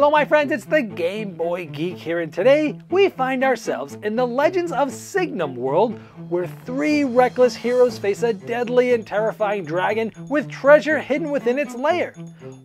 Hello my friends, it's the Game Boy Geek here, and today we find ourselves in the Legends of Signum world, where three reckless heroes face a deadly and terrifying dragon with treasure hidden within its lair.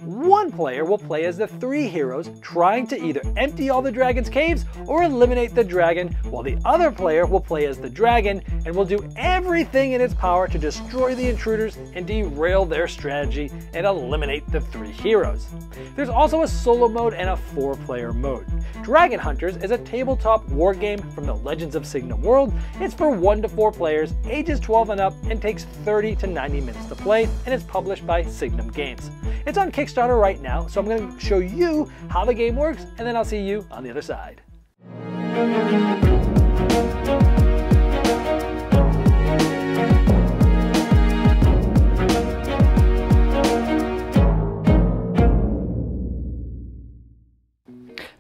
One player will play as the three heroes, trying to either empty all the dragon's caves or eliminate the dragon, while the other player will play as the dragon and will do everything in its power to destroy the intruders and derail their strategy and eliminate the three heroes. There's also a solo mode and a 4-player mode. Dragon Hunters is a tabletop war game from the Legends of Signum world. It's for 1 to 4 players, ages 12 and up, and takes 30 to 90 minutes to play, and it's published by Signum Games. It's on Kickstarter right now, so I'm going to show you how the game works, and then I'll see you on the other side.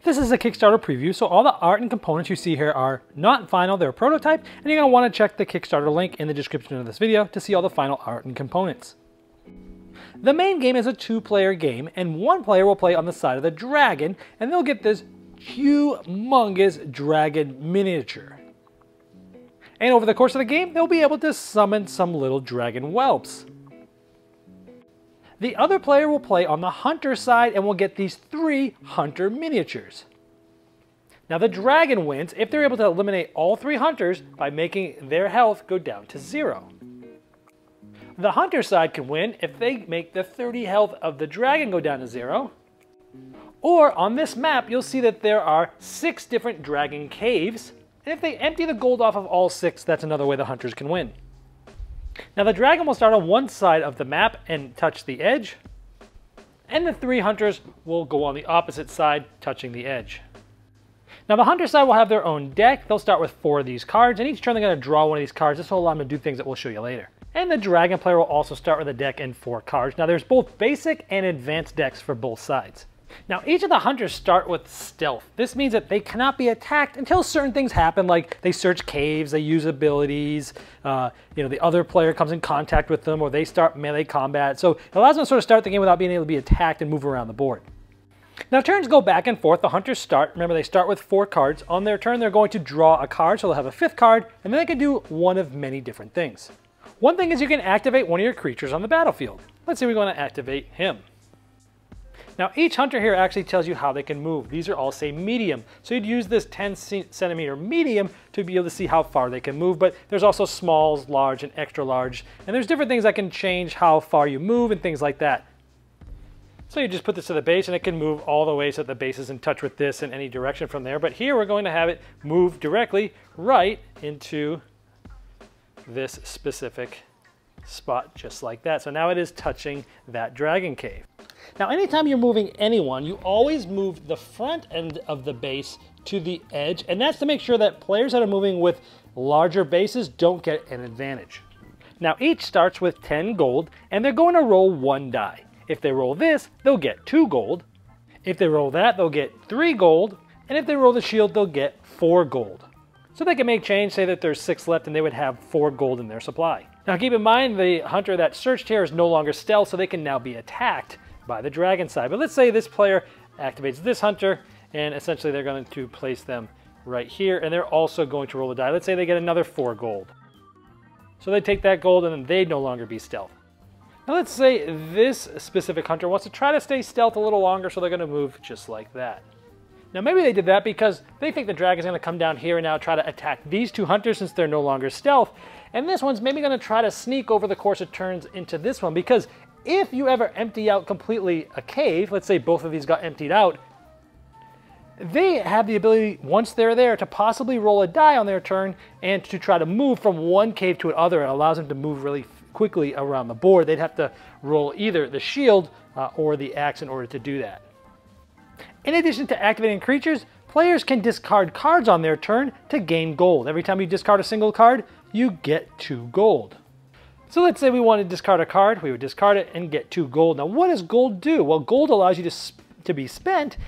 This is a Kickstarter preview, so all the art and components you see here are not final, they're a prototype, and you're going to want to check the Kickstarter link in the description of this video to see all the final art and components. The main game is a 2-player game, and 1 player will play on the side of the dragon, and they'll get this humongous dragon miniature. And over the course of the game, they'll be able to summon some little dragon whelps. The other player will play on the hunter side and will get these 3 hunter miniatures. Now the dragon wins if they're able to eliminate all 3 hunters by making their health go down to 0. The hunter side can win if they make the 30 health of the dragon go down to 0. Or on this map, you'll see that there are 6 different dragon caves, and if they empty the gold off of all 6, that's another way the hunters can win. Now the dragon will start on one side of the map and touch the edge, and the 3 hunters will go on the opposite side, touching the edge. Now the hunter side will have their own deck. They'll start with 4 of these cards, and each turn they're going to draw one of these cards. This will allow them to do things that we'll show you later. And the dragon player will also start with a deck and 4 cards. Now there's both basic and advanced decks for both sides. Now each of the hunters start with stealth. This means that they cannot be attacked until certain things happen, like they search caves, they use abilities, the other player comes in contact with them, or they start melee combat. So it allows them to sort of start the game without being able to be attacked and move around the board. Now turns go back and forth. The hunters start, remember they start with 4 cards. On their turn they're going to draw a card, so they'll have a 5th card, and then they can do one of many different things. One thing is you can activate one of your creatures on the battlefield. Let's say we want to activate him. Now each hunter here actually tells you how they can move. These are all, say, medium. So you'd use this 10 centimeter medium to be able to see how far they can move, but there's also smalls, large, and extra large. And there's different things that can change how far you move and things like that. So you just put this to the base and it can move all the way so that the base is in touch with this in any direction from there. But here we're going to have it move directly right into this specific spot, just like that. So now it is touching that dragon cave. Now anytime you're moving anyone, you always move the front end of the base to the edge, and that's to make sure that players that are moving with larger bases don't get an advantage. Now each starts with 10 gold, and they're going to roll 1 die. If they roll this, they'll get 2 gold. If they roll that, they'll get 3 gold, and if they roll the shield, they'll get 4 gold. So they can make change, say that there's 6 left, and they would have 4 gold in their supply. Now keep in mind, the hunter that searched here is no longer stealth, so they can now be attacked by the dragon side. But let's say this player activates this hunter, and essentially they're going to place them right here, and they're also going to roll a die. Let's say they get another 4 gold. So they take that gold, and then they'd no longer be stealth. Now let's say this specific hunter wants to try to stay stealth a little longer, so they're going to move just like that. Now maybe they did that because they think the dragon's going to come down here and now try to attack these 2 hunters since they're no longer stealth, and this one's maybe going to try to sneak over the course of turns into this one, because if you ever empty out completely a cave, let's say both of these got emptied out, they have the ability, once they're there, to possibly roll a die on their turn and to try to move from one cave to another. It allows them to move really quickly around the board. They'd have to roll either the shield or the axe in order to do that. In addition to activating creatures, players can discard cards on their turn to gain gold. Every time you discard a single card, you get 2 gold. So let's say we want to discard a card, we would discard it and get 2 gold. Now what does gold do? Well, gold allows you to be spent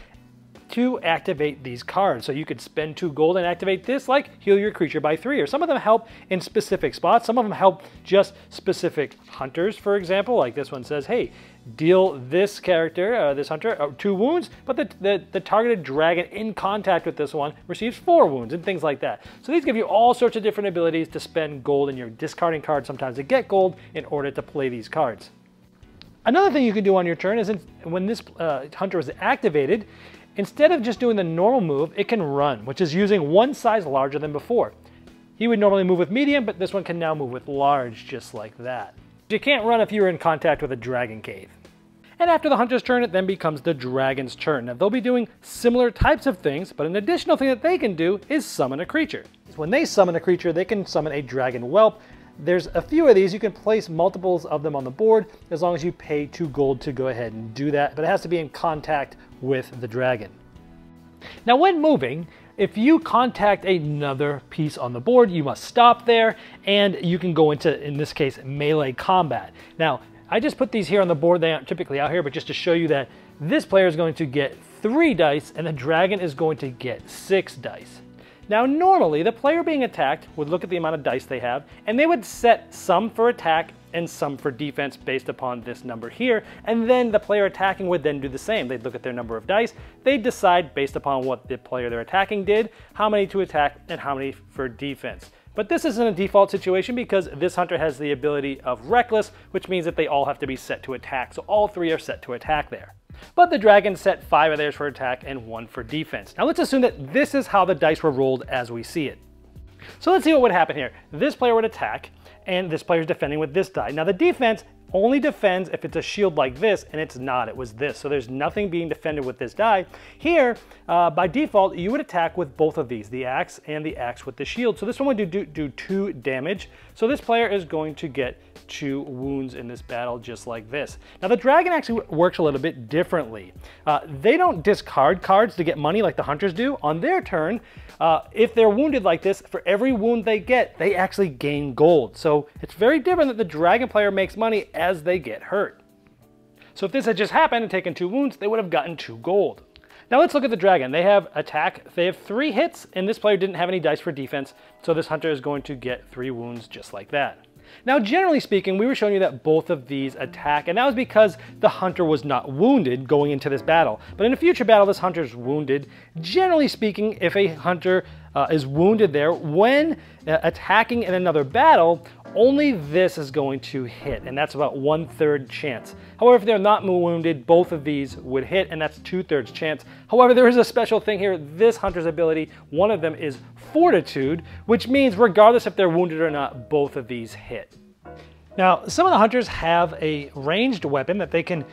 to activate these cards. So you could spend 2 gold and activate this, like heal your creature by 3, or some of them help in specific spots. Some of them help just specific hunters, for example, like this one says, hey, deal this character, this hunter, 2 wounds, but the targeted dragon in contact with this one receives 4 wounds and things like that. So these give you all sorts of different abilities to spend gold, and you're discarding cards sometimes to get gold in order to play these cards. Another thing you can do on your turn is when this hunter is activated, instead of just doing the normal move, it can run, which is using 1 size larger than before. He would normally move with medium, but this one can now move with large, just like that. You can't run if you're in contact with a dragon cave. And after the hunter's turn, it then becomes the dragon's turn. Now they'll be doing similar types of things, but an additional thing that they can do is summon a creature. When they summon a creature, they can summon a dragon whelp. There's a few of these. You can place multiples of them on the board as long as you pay 2 gold to go ahead and do that, but it has to be in contact with the dragon. Now when moving, if you contact another piece on the board, you must stop there, and you can go into, in this case, melee combat. Now, I just put these here on the board. They aren't typically out here, but just to show you that this player is going to get 3 dice, and the dragon is going to get 6 dice. Now, normally, the player being attacked would look at the amount of dice they have, and they would set some for attack and some for defense based upon this number here, and then the player attacking would then do the same. They'd look at their number of dice, they'd decide based upon what the player they're attacking did, how many to attack and how many for defense. But this isn't a default situation because this hunter has the ability of Reckless, which means that they all have to be set to attack, so all 3 are set to attack there. But the dragon set 5 of theirs for attack and 1 for defense. Now let's assume that this is how the dice were rolled as we see it. So let's see what would happen here. This player would attack, and this player is defending with this die. Now the defense only defends if it's a shield like this, and it's not, it was this. So there's nothing being defended with this die. Here, by default, you would attack with both of these, the axe and the axe with the shield. So this one would do 2 damage. So this player is going to get 2 wounds in this battle, just like this. Now the dragon actually works a little bit differently. They don't discard cards to get money like the hunters do. On their turn, if they're wounded like this, for every wound they get, they actually gain gold. So it's very different that the dragon player makes money as they get hurt. So if this had just happened and taken 2 wounds, they would have gotten 2 gold. Now let's look at the dragon. They have attack, they have 3 hits, and this player didn't have any dice for defense, so this hunter is going to get 3 wounds just like that. Now, generally speaking, we were showing you that both of these attack, and that was because the hunter was not wounded going into this battle. But in a future battle, this hunter is wounded. Generally speaking, if a hunter is wounded there, when attacking in another battle, only this is going to hit, and that's about 1/3 chance. However, if they're not wounded, both of these would hit, and that's 2/3 chance. However, there is a special thing here. This hunter's ability, one of them is Fortitude, which means regardless if they're wounded or not, both of these hit. Now, some of the hunters have a ranged weapon that they can,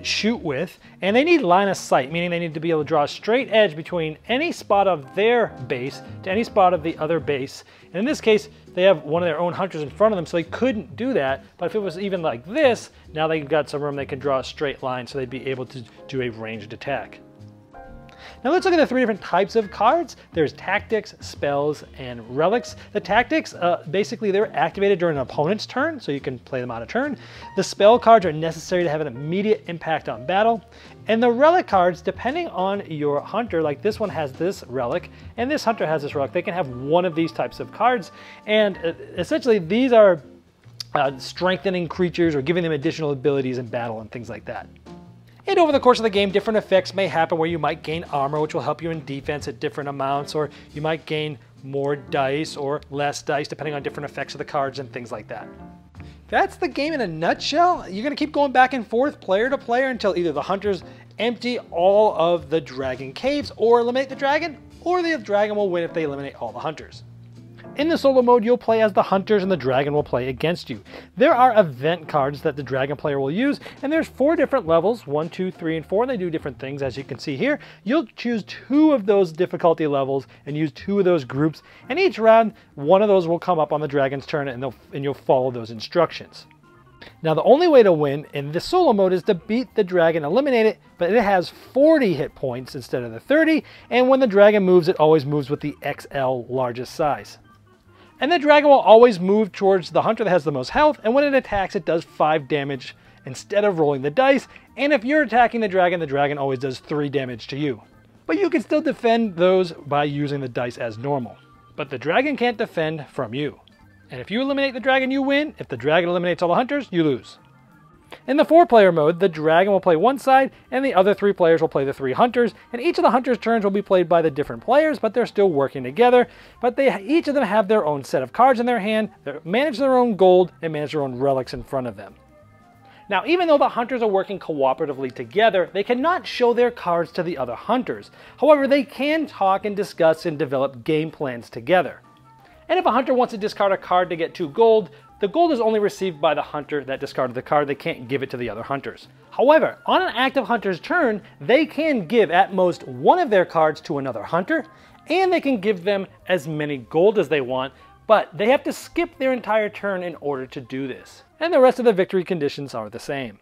shoot with, and they need line of sight, meaning they need to be able to draw a straight edge between any spot of their base to any spot of the other base. And in this case, they have one of their own hunters in front of them, so they couldn't do that. But if it was even like this, now they've got some room, they can draw a straight line, so they'd be able to do a ranged attack. Now let's look at the 3 different types of cards. There's tactics, spells, and relics. The tactics, basically they're activated during an opponent's turn, so you can play them on a turn. The spell cards are necessary to have an immediate impact on battle. And the relic cards, depending on your hunter, like this one has this relic, and this hunter has this relic, they can have one of these types of cards. And essentially these are strengthening creatures or giving them additional abilities in battle and things like that. And over the course of the game, different effects may happen where you might gain armor, which will help you in defense at different amounts, or you might gain more dice or less dice, depending on different effects of the cards and things like that. That's the game in a nutshell. You're going to keep going back and forth, player to player, until either the hunters empty all of the dragon caves or eliminate the dragon, or the dragon will win if they eliminate all the hunters. In the solo mode, you'll play as the hunters and the dragon will play against you. There are event cards that the dragon player will use, and there's 4 different levels, 1, 2, 3, and 4, and they do different things as you can see here. You'll choose 2 of those difficulty levels and use 2 of those groups, and each round, one of those will come up on the dragon's turn and you'll follow those instructions. Now the only way to win in this solo mode is to beat the dragon, eliminate it, but it has 40 hit points instead of the 30, and when the dragon moves, it always moves with the XL largest size. And the dragon will always move towards the hunter that has the most health, and when it attacks, it does 5 damage instead of rolling the dice, and if you're attacking the dragon always does 3 damage to you. but you can still defend those by using the dice as normal. But the dragon can't defend from you. And if you eliminate the dragon, you win. If the dragon eliminates all the hunters, you lose. In the 4-player mode, the dragon will play one side, and the other 3 players will play the 3 hunters, and each of the hunters' turns will be played by the different players, but they're still working together. But each of them have their own set of cards in their hand, they manage their own gold, and manage their own relics in front of them. Now, even though the hunters are working cooperatively together, they cannot show their cards to the other hunters. However, they can talk and discuss and develop game plans together. And if a hunter wants to discard a card to get 2 gold, the gold is only received by the hunter that discarded the card. They can't give it to the other hunters. However, on an active hunter's turn, they can give at most one of their cards to another hunter, and they can give them as many gold as they want, but they have to skip their entire turn in order to do this. And the rest of the victory conditions are the same.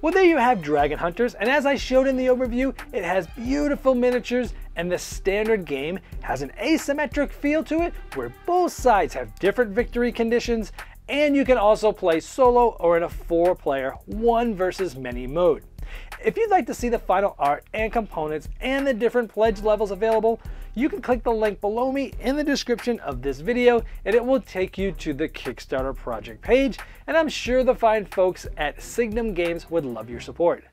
Well, there you have Dragon Hunters, and as I showed in the overview, it has beautiful miniatures, and the standard game has an asymmetric feel to it, where both sides have different victory conditions, and you can also play solo or in a 4-player, 1 versus many mode. If you'd like to see the final art and components and the different pledge levels available, you can click the link below me in the description of this video, and it will take you to the Kickstarter project page, and I'm sure the fine folks at Signum Games would love your support.